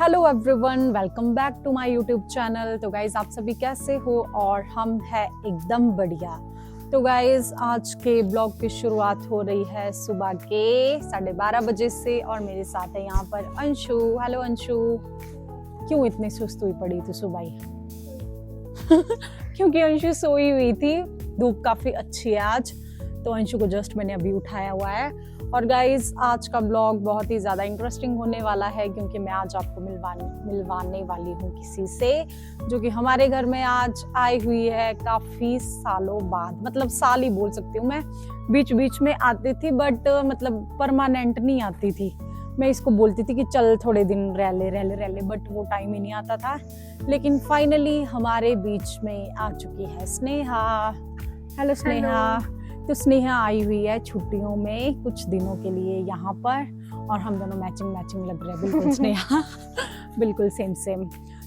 Hello everyone, welcome back to my YouTube channel. तो guys आप सभी कैसे हो? और हम है एकदम बढ़िया। तो गाइज आज के ब्लॉग की शुरुआत हो रही है सुबह के 12:30 बजे से और मेरे साथ है यहाँ पर अंशु। हेलो अंशु, क्यों इतनी सुस्त हुई पड़ी तू सुबह ही? क्योंकि अंशु सोई हुई थी, धूप काफी अच्छी है आज, तो अंशु को जस्ट मैंने अभी उठाया हुआ है। और गाइज आज का ब्लॉग बहुत ही ज़्यादा इंटरेस्टिंग होने वाला है क्योंकि मैं आज आपको मिलवाने वाली हूँ किसी से जो कि हमारे घर में आज आई हुई है काफ़ी सालों बाद। मतलब साल ही बोल सकती हूँ मैं, बीच बीच में आती थी बट मतलब परमानेंट नहीं आती थी। मैं इसको बोलती थी कि चल थोड़े दिन रह ले बट वो टाइम ही नहीं आता था। लेकिन फाइनली हमारे बीच में आ चुकी है स्नेहा। हेलो स्नेहा। तो स्नेहा आई हुई है छुट्टियों में कुछ दिनों के लिए यहाँ पर और हम दोनों मैचिंग लग रहे हैं बिल्कुल स्नेहा। बिल्कुल सेम।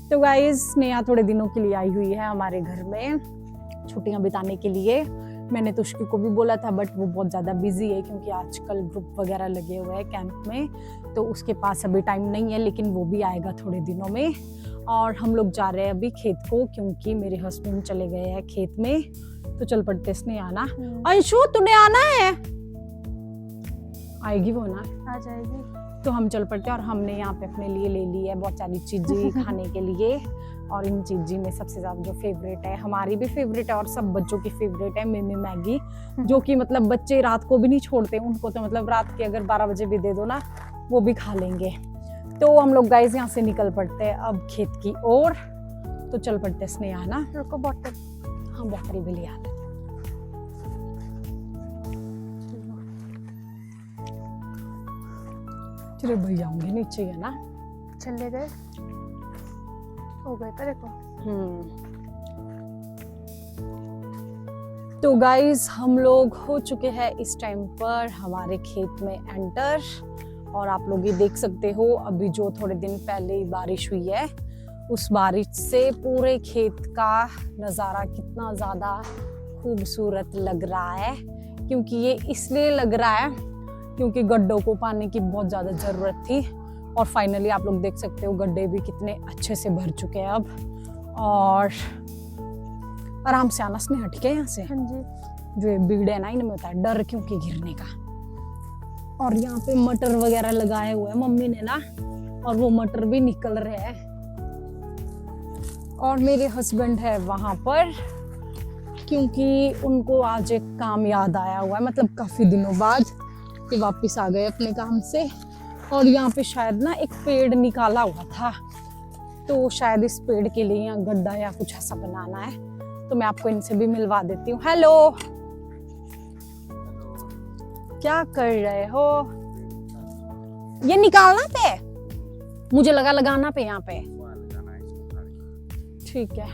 तो गाइज स्नेहा थोड़े दिनों के लिए आई हुई है हमारे घर में छुट्टियाँ बिताने के लिए। मैंने तुष्की को भी बोला था बट वो बहुत ज़्यादा बिजी है क्योंकि आजकल ग्रुप वगैरह लगे हुए हैं कैंप में, तो उसके पास अभी टाइम नहीं है, लेकिन वो भी आएगा थोड़े दिनों में। और हम लोग जा रहे हैं अभी खेत को क्योंकि मेरे हस्बैंड चले गए हैं खेत में, तो चल पड़ते स्नेहा आना। अंशु तूने आना है? आएगी वो ना? आ जाएगी। तो हम चल पड़ते हैं और हमने यहाँ पे अपने लिए ले ली है बहुत सारी चीजें खाने के लिए। और इन चीज़ों में सबसे ज्यादा जो फेवरेट है, हमारी भी फेवरेट है और सब बच्चों की फेवरेट है, मिमी मैगी, जो कि मतलब बच्चे रात को भी नहीं छोड़ते उनको, तो मतलब रात के अगर 12 बजे भी दे दो ना वो भी खा लेंगे। तो हम लोग गाइस यहाँ से निकल पड़ते हैं अब खेत की ओर। तो चल पड़ते स्नेहा ना। रुको बॉटल, हाँ बॉटल भी लिया। चलो भैया आऊंगे नीचे है ना। चले गए हो गए तेरे को। तो गाइस हम लोग हो चुके हैं इस टाइम पर हमारे खेत में एंटर। और आप लोग ये देख सकते हो अभी जो थोड़े दिन पहले ही बारिश हुई है उस बारिश से पूरे खेत का नज़ारा कितना ज़्यादा खूबसूरत लग रहा है। क्योंकि ये इसलिए लग रहा है क्योंकि गड्ढों को पानी की बहुत ज़्यादा ज़रूरत थी और फाइनली आप लोग देख सकते हो गड्ढे भी कितने अच्छे से भर चुके हैं अब। और आराम से आना स्नेहा, ठीक है? यहाँ से हाँ जी। जो बीड़ है ना इनमें होता है डर क्योंकि गिरने का। और यहाँ पे मटर वगैरह लगाए हुए हैं मम्मी ने ना, और वो मटर भी निकल रहे हैं। और मेरे हस्बैंड है वहां पर क्योंकि उनको आज एक काम याद आया हुआ है, मतलब काफी दिनों बाद कि वापस आ गए अपने काम से। और यहाँ पे शायद ना एक पेड़ निकाला हुआ था, तो शायद इस पेड़ के लिए यहाँ गड्ढा या कुछ ऐसा बनाना है, तो मैं आपको इनसे भी मिलवा देती हूँ। हेलो, क्या कर रहे हो? ये निकालना पे? मुझे लगा लगाना पे यहाँ पे। ठीक है,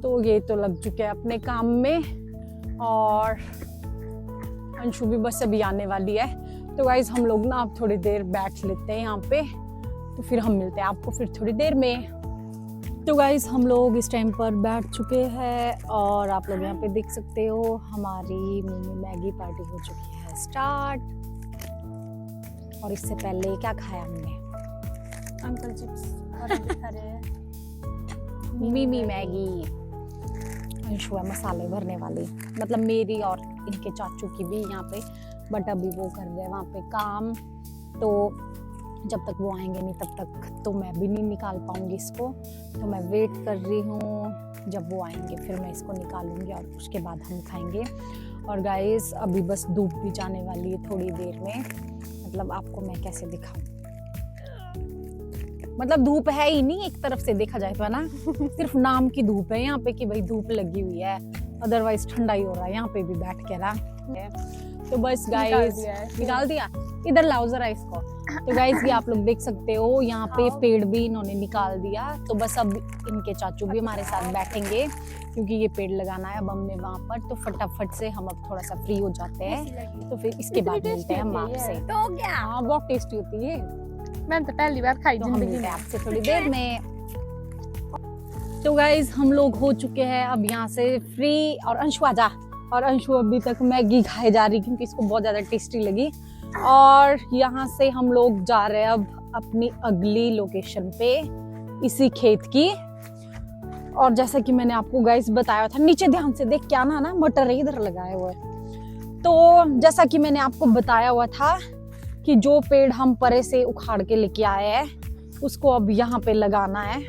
तो ये तो लग चुके हैं अपने काम में और अंशु भी बस अभी आने वाली है। तो गाइज हम लोग ना अब थोड़ी देर बैठ लेते हैं यहाँ पे, तो फिर हम मिलते हैं आपको फिर थोड़ी देर में। तो गाइज हम लोग इस टाइम पर बैठ चुके हैं और आप लोग यहाँ पे देख सकते हो हमारी मिनी मैगी पार्टी हो चुकी है स्टार्ट। और इससे पहले क्या खाया हमने? अंकल चिप्स और खा रहे हैं मिमी मैगी। अंशु है मसाले भरने वाली, मतलब मेरी और इनके चाचू की भी यहाँ पे, बट अभी वो कर रहे हैं वहाँ पे काम, तो जब तक वो आएंगे नहीं तब तक तो मैं भी नहीं निकाल पाऊंगी इसको, तो मैं वेट कर रही हूँ जब वो आएंगे फिर मैं इसको निकालूंगी और उसके बाद हम खाएंगे। और गाइस अभी बस धूप भी जाने वाली है थोड़ी देर में, मतलब आपको मैं कैसे दिखाऊं, मतलब धूप है ही नहीं एक तरफ से देखा जाए तो, है ना? सिर्फ नाम की धूप है यहाँ पे कि भाई धूप लगी हुई है, अदरवाइज ठंडा ही हो रहा है यहाँ पे भी बैठ के ना। तो बस गाइस निकाल दिया, इधर लाओ जरा इसको। तो गाइस ये आप लोग देख सकते हो यहाँ पे पेड़ भी इन्होंने निकाल दिया, तो बस अब इनके चाचू भी हमारे साथ बैठेंगे क्योंकि ये पेड़ लगाना है अब हमने वहाँ पर, तो फटाफट से हम अब थोड़ा सा फ्री हो जाते हैं, तो फिर इसके बाद मिलते हैं हम आपसे। तो क्या? हाँ बहुत टेस्टी होती है, मैंने तो पहली बार खाई तो हम जिंदगी मिलते में। हैं आपसे थोड़ी देर में। तो गाइज हम लोग हो चुके हैं अब यहाँ से फ्री, और अंशु आजा। और अंशु अभी तक मैगी खाए जा रही क्योंकि इसको बहुत ज्यादा टेस्टी लगी। और यहाँ से हम लोग जा रहे हैं अब अपनी अगली लोकेशन पे इसी खेत की। और जैसा कि मैंने आपको गाइस बताया था, नीचे ध्यान से देख, क्या ना मटर है इधर लगाए हुए। तो जैसा कि मैंने आपको बताया हुआ था कि जो पेड़ हम परे से उखाड़ के लेके आए हैं उसको अब यहाँ पे लगाना है।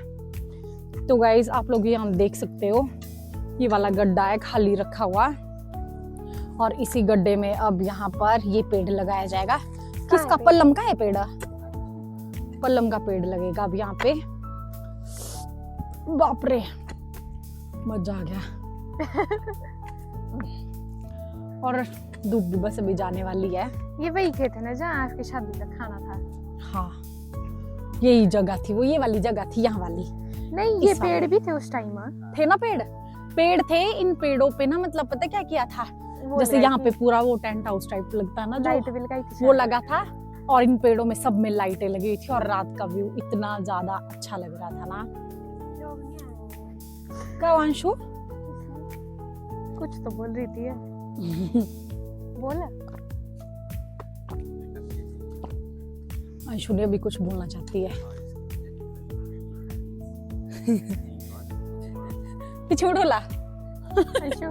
तो गाइस आप लोग यहाँ देख सकते हो, ये वाला गड्ढा है खाली रखा हुआ, और इसी गड्ढे में अब यहाँ पर ये पेड़ लगाया जाएगा। किसका? पल्लम का है पेड़, पल्लम का पेड़ लगेगा अब यहाँ पे। बाप रे मजा आ गया। और धूप भी बस अभी जाने वाली है। ये वही खेत है ना जहाँ आपकी शादी का खाना था? हाँ यही जगह थी, वो ये वाली जगह थी, यहाँ वाली नहीं। ये पेड़ भी थे उस टाइम? थे ना पेड़ थे। इन पेड़ों पे ना मतलब पता क्या किया था, जैसे यहाँ पे पूरा वो टेंट हाउस टाइप लगता है ना, लाइट भी लगाई थी, वो लगा था। और इन पेड़ों में सब में लाइटें लगी हुई थी, और रात का व्यू इतना ज्यादा अच्छा लग रहा था ना। क्या अंशु? कुछ तो बोल रही थी। बोला अंशु ने अभी कुछ बोलना चाहती है। पीछे उड़ोला। अंशु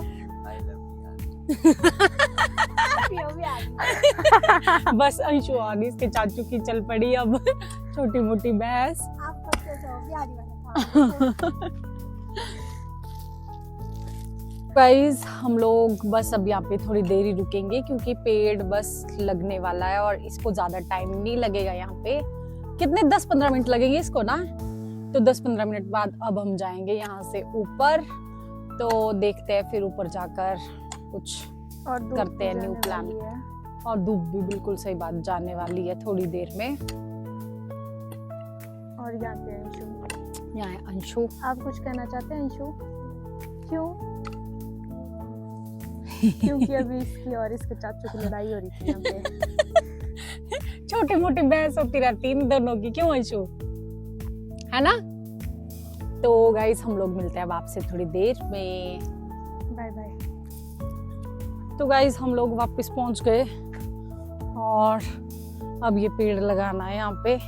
बस अंशु आगे इसके चाचू की चल पड़ी अब छोटी मोटी बहस। गाइस हम लोग बस अब यहाँ पे थोड़ी देर ही रुकेंगे क्योंकि पेड़ बस लगने वाला है और इसको ज्यादा टाइम नहीं लगेगा। यहाँ पे कितने 10-15 मिनट लगेंगे इसको ना, तो 10-15 मिनट बाद अब हम जाएंगे यहाँ से ऊपर। तो देखते हैं फिर ऊपर जाकर कुछ और करते हैं न्यू प्लान। और धूप भी बिल्कुल सही बात जाने वाली है थोड़ी देर में। और यहाँ पे अंशु, यहाँ है अंशु। आप कुछ कहना चाहते हैं अंशु? क्यों? क्योंकि अभी इसकी और इसके चाचू की लड़ाई हो रही थी यहाँ पे। छोटी मोटी बहस होती रहती इन दोनों की, क्यों अंशु, है ना? तो गाइस हम लोग मिलते हैं अब आपसे थोड़ी देर में। Bye bye. तो गाइस हम लोग वापस पहुंच गए और अब ये पेड़ लगाना है यहाँ पे।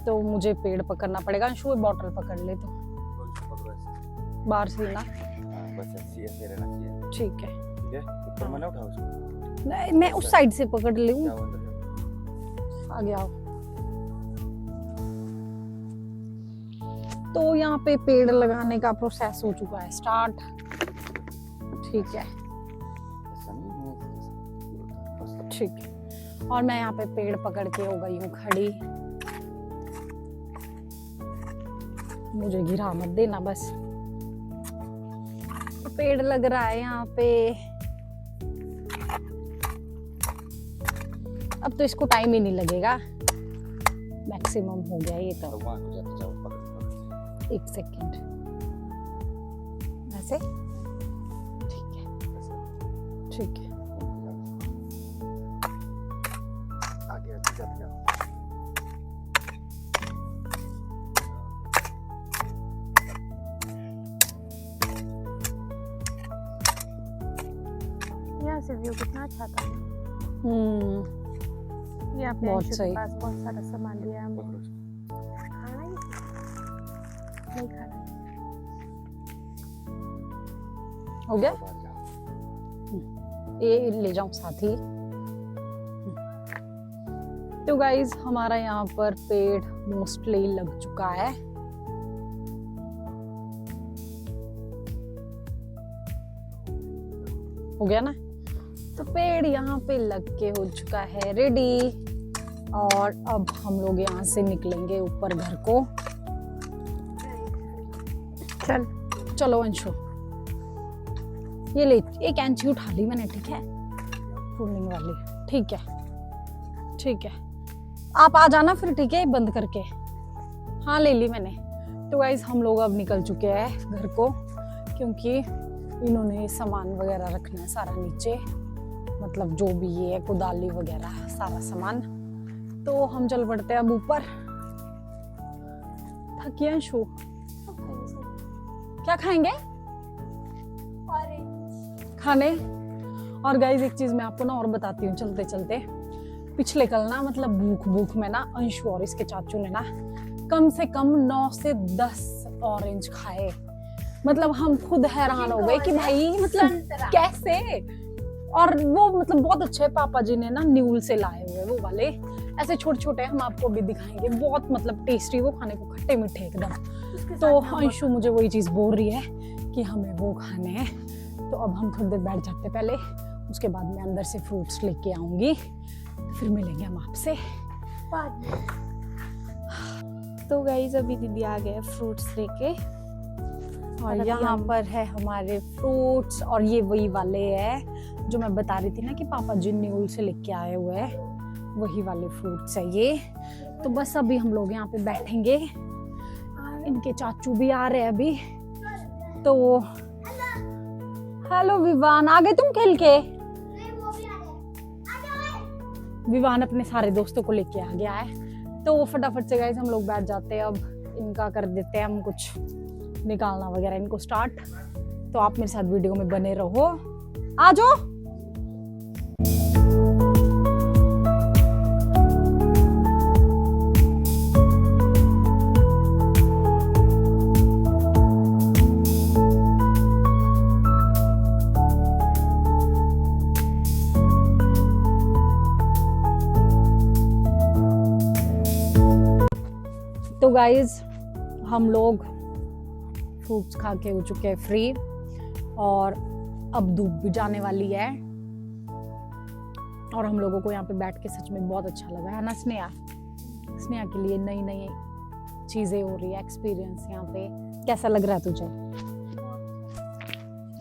तो मुझे पेड़ पकड़ना पड़ेगा। अंशु बॉटल पकड़ ले तो बाहर से ना। बस ऐसे रहना चाहिए। ठीक है ठीक है, ऊपर मत उठाओ उसको। नहीं, मैं उस साइड से पकड़ लूँ। जाओ अंदर जाओ। आगे आओ। तो यहाँ पे पेड़ लगाने का प्रोसेस हो चुका है स्टार्ट। ठीक है ऐसा नहीं है, बस ठीक है। और मैं यहाँ पे पेड़ पकड़ के हो गई हूँ खड़ी। मुझे गिरा मत देना बस। पेड़ लग रहा है यहाँ पे। अब तो इसको टाइम ही नहीं लगेगा, मैक्सिमम हो गया ये तो। भगवान हो जाते जाओ, पकड़। 1 सेकेंड ऐसे। ठीक है ठीक है। आगे आगे जाते जाओ। यहाँ से व्यू कितना अच्छा था। यहाँ पे बहुत अंशु सही। के पास बहुत सारा सामान लिया है हमने। पकड़ो। खाना ही नहीं खाना। हो गया। बाहर जाओ। ये ले जाऊं साथ ही। तो गाइज हमारा यहाँ पर पेड़ मोस्टली लग चुका है। हो गया ना? तो पेड़ यहाँ पे लग के हो चुका है रेडी। और अब हम लोग यहाँ से निकलेंगे ऊपर घर को। चल चलो अंशु, ये ले एक कैंची उठा ली मैंने, ठीक है, प्रूनिंग वाली। ठीक है ठीक है, आप आ जाना फिर, ठीक है, बंद करके। हाँ ले ली मैंने। तो गाइज हम लोग अब निकल चुके हैं घर को, क्योंकि इन्होंने सामान वगैरह रखना है सारा नीचे, मतलब जो भी ये है कुदाली वगैरह सारा सामान। तो हम चल पड़ते हैं अब ऊपर। थकिए अंशु, क्या खाएंगे खाने? और गाइज एक चीज मैं आपको ना और बताती हूँ चलते चलते। पिछले कल ना मतलब भूख में ना अंशु और इसके चाचू ने ना कम से कम 9 से 10 ऑरेंज खाए। मतलब हम खुद हैरान हो गए कि भाई मतलब कैसे। और वो मतलब बहुत अच्छे पापा जी ने ना न्यूल से लाए हुए वो वाले, ऐसे छोटे छोटे, हम आपको भी दिखाएंगे, बहुत मतलब टेस्टी, वो खाने को खट्टे मीठे एकदम। तो अंशु मुझे वही चीज बोल रही है कि हमें वो खाने हैं। तो अब हम थोड़ी देर बैठ जाते पहले, उसके बाद मैं अंदर से फ्रूट्स लेके आऊंगी, फिर मिलेंगे हम आपसे। तो गाइस अभी दीदी आ गए फ्रूट्स लेके, और यहाँ पर है हमारे फ्रूट्स, और ये वही वाले है जो मैं बता रही थी ना कि पापा जी न्यूल से लेके आए हुए हैं, वही वाले फ्रूट्स है ये। तो बस अभी हम लोग यहाँ पे बैठेंगे, इनके चाचू भी आ रहे हैं अभी। तो हेलो विवान, आ गए तुम खेल के? विवान अपने सारे दोस्तों को लेके आ गया है। तो फटाफट से गाइस हम लोग बैठ जाते हैं, अब इनका कर देते हैं हम कुछ निकालना वगैरह इनको स्टार्ट। तो आप मेरे साथ वीडियो में बने रहो, आ जाओ। तो गाइज हम लोग फ्रूट्स खा के हो चुके हैं फ्री, और अब धूप भी जाने वाली है, और हम लोगों को यहाँ पे बैठ के सच में बहुत अच्छा लगा है ना स्नेहा? स्नेहा के लिए नई नई चीजें हो रही है, एक्सपीरियंस यहाँ पे। कैसा लग रहा है तुझे?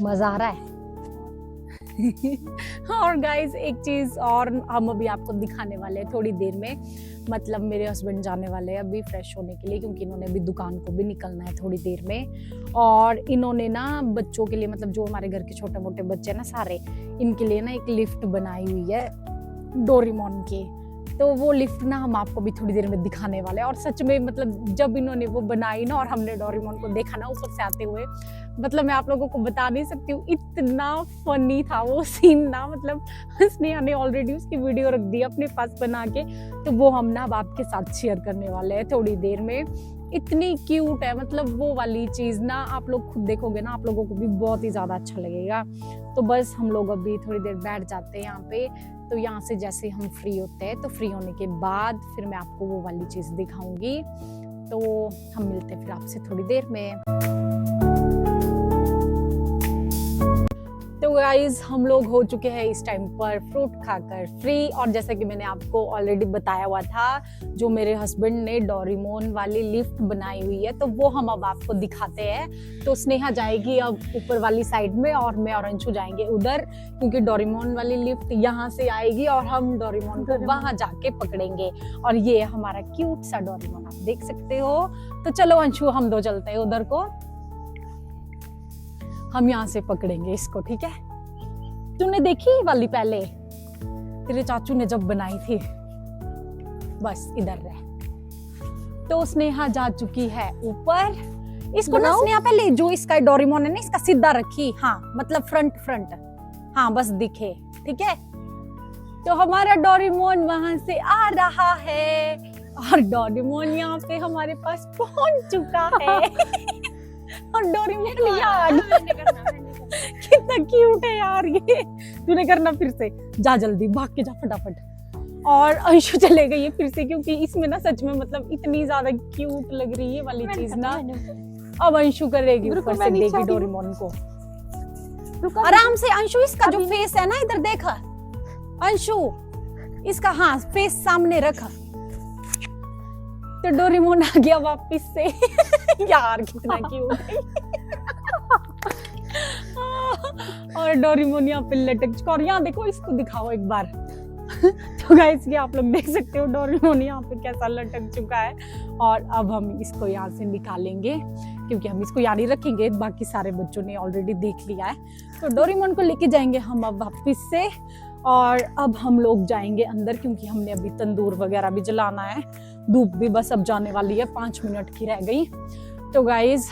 मजा आ रहा है? और गाइज एक चीज और हम अभी आपको दिखाने वाले हैं थोड़ी देर में। मतलब मेरे हस्बैंड जाने वाले हैं अभी फ्रेश होने के लिए, क्योंकि इन्होंने अभी दुकान को भी निकलना है थोड़ी देर में। और इन्होंने ना बच्चों के लिए, मतलब जो हमारे घर के छोटे मोटे बच्चे हैं ना सारे, इनके लिए ना एक लिफ्ट बनाई हुई है डोरेमोन की। तो वो लिफ्ट ना हम आपको भी थोड़ी देर में दिखाने वाले हैं। और सच में मतलब जब इन्होंने वो बनाई ना और हमने डोरेमोन को देखा ना ऊपर से आते हुए, मतलब मैं आप लोगों को बता नहीं सकती हूँ, इतना फनी था वो सीन ना। मतलब स्नेहा ने ऑलरेडी उसकी वीडियो रख दी अपने पास बना के, तो वो हम ना अब आपके साथ शेयर करने वाले हैं थोड़ी देर में। इतनी क्यूट है, मतलब वो वाली चीज ना आप लोग खुद देखोगे ना, आप लोगों को भी बहुत ही ज्यादा अच्छा लगेगा। तो बस हम लोग अभी थोड़ी देर बैठ जाते हैं यहाँ पे। तो यहाँ से जैसे हम फ्री होते हैं, तो फ्री होने के बाद फिर मैं आपको वो वाली चीज दिखाऊंगी। तो हम मिलते हैं फिर आपसे थोड़ी देर में। तो गाइज हम लोग हो चुके हैं इस टाइम पर फ्रूट खाकर फ्री, और जैसा कि मैंने आपको ऑलरेडी बताया हुआ था, जो मेरे हस्बैंड ने डोरेमोन वाली लिफ्ट बनाई हुई है, तो वो हम अब आपको दिखाते हैं। तो स्नेहा जाएगी अब ऊपर वाली साइड में, और मैं और अंशु जाएंगे उधर, क्योंकि डोरेमोन वाली लिफ्ट यहाँ से आएगी और हम डोरेमोन को वहां जाके पकड़ेंगे। और ये हमारा क्यूट सा डोरेमोन आप देख सकते हो। तो चलो अंशु हम दो चलते हैं उधर को, हम यहाँ से पकड़ेंगे इसको, ठीक है? तूने देखी वाली पहले तेरे चाचू ने जब बनाई थी? बस इधर रह। तो स्नेहा जा चुकी है ऊपर। इसको ना स्नेहा पहले जो इसका डोरेमोन है ना, इसका सीधा रखी, हाँ मतलब फ्रंट, हाँ बस दिखे, ठीक है? तो हमारा डोरेमोन वहां से आ रहा है, और डोरेमोन यहाँ पे हमारे पास पहुंच चुका है। और डोरेमोन यार कितना क्यूट है यार ये। तूने करना फिर से, जा जल्दी भाग के जा फटाफट। और अंशु चले गई है फिर से, क्योंकि इसमें ना सच में मतलब इतनी ज्यादा क्यूट लग रही है वाली चीज ना। अब अंशु करेगी ऊपर से, देगी डोरेमोन को आराम से। अंशु इसका जो फेस है ना, इधर देख अंशु, इसका हाँ फेस सामने रख। तो डोरेमोन आ गया वापस से। यार कितना क्यूट है। और डोरेमोन यहाँ पे लटक चुका, और यहाँ देखो, इसको दिखाओ एक बार। तो गाइस ये आप लोग देख सकते हो डोरेमोन यहाँ पे कैसा लटक चुका है। और अब हम इसको यहाँ से निकालेंगे, क्योंकि हम इसको यहाँ नहीं रखेंगे, बाकी सारे बच्चों ने ऑलरेडी देख लिया है। तो डोरेमोन को लेके जाएंगे हम अब वापस से, और अब हम लोग जाएंगे अंदर, क्योंकि हमने अभी तंदूर वगैरह भी जलाना है। धूप भी बस अब जाने वाली है, 5 मिनट की रह गई। तो गाइज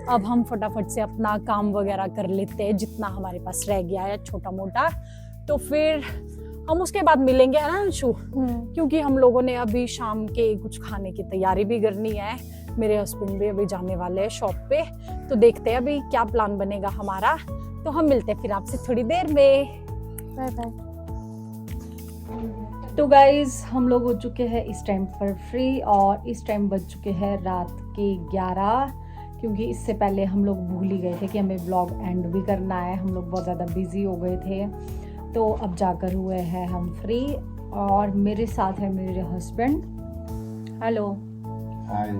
अब हम फटाफट से अपना काम वगैरह कर लेते हैं, जितना हमारे पास रह गया है छोटा मोटा। तो फिर हम उसके बाद मिलेंगे है ना अंशु, क्योंकि हम लोगों ने अभी शाम के कुछ खाने की तैयारी भी करनी है। मेरे हस्बैंड भी अभी जाने वाले हैं शॉप पे, तो देखते हैं अभी क्या प्लान बनेगा हमारा। तो हम मिलते हैं फिर आपसे थोड़ी देर में। Bye bye. तो गाइज हम लोग हो चुके हैं इस टाइम पर फ्री, और इस टाइम बज चुके हैं रात के 11, क्योंकि इससे पहले हम लोग भूल ही गए थे कि हमें व्लॉग एंड भी करना है। हम लोग बहुत ज़्यादा बिजी हो गए थे, तो अब जाकर हुए हैं हम फ्री। और मेरे साथ है मेरे हस्बैंड। हेलो। हाय।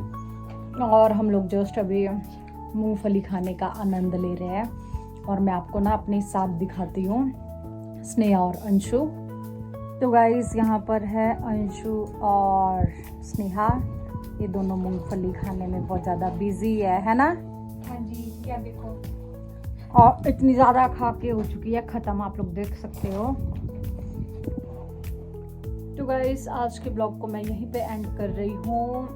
और हम लोग जस्ट अभी मूंगफली खाने का आनंद ले रहे हैं, और मैं आपको ना अपने साथ दिखाती हूँ, स्नेहा और अंशु। तो गाइस यहाँ पर है अंशु और स्नेहा, ये दोनों मूंगफली खाने में बहुत ज़्यादा बिजी है ना? हाँ जी, क्या देखो। और इतनी ज़्यादा खा के हो चुकी है ख़त्म, आप लोग देख सकते हो। तो गाइस आज के ब्लॉग को मैं यहीं पे एंड कर रही हूँ।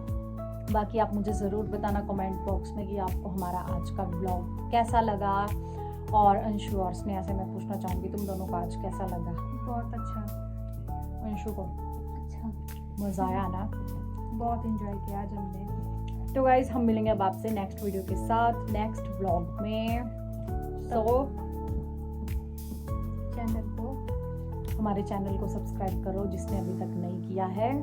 बाकी आप मुझे ज़रूर बताना कमेंट बॉक्स में कि आपको हमारा आज का ब्लॉग कैसा लगा। और अंशु और स्नेहा से मैं पूछना चाहूँगी, तुम दोनों को आज कैसा लगा? बहुत अच्छा। अंशु को अच्छा, मज़ा आया ना? बहुत एंजॉय किया आज हमने। तो गाइज हम मिलेंगे अब आपसे नेक्स्ट वीडियो के साथ, नेक्स्ट ब्लॉग में। तो हमारे चैनल को सब्सक्राइब करो जिसने अभी तक नहीं किया है।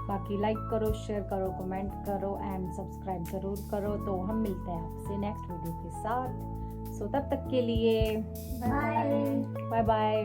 बाकी लाइक करो, शेयर करो, कमेंट करो एंड सब्सक्राइब ज़रूर करो। तो हम मिलते हैं आपसे नेक्स्ट वीडियो के साथ। सो तब तक के लिए बाय बाय बाय।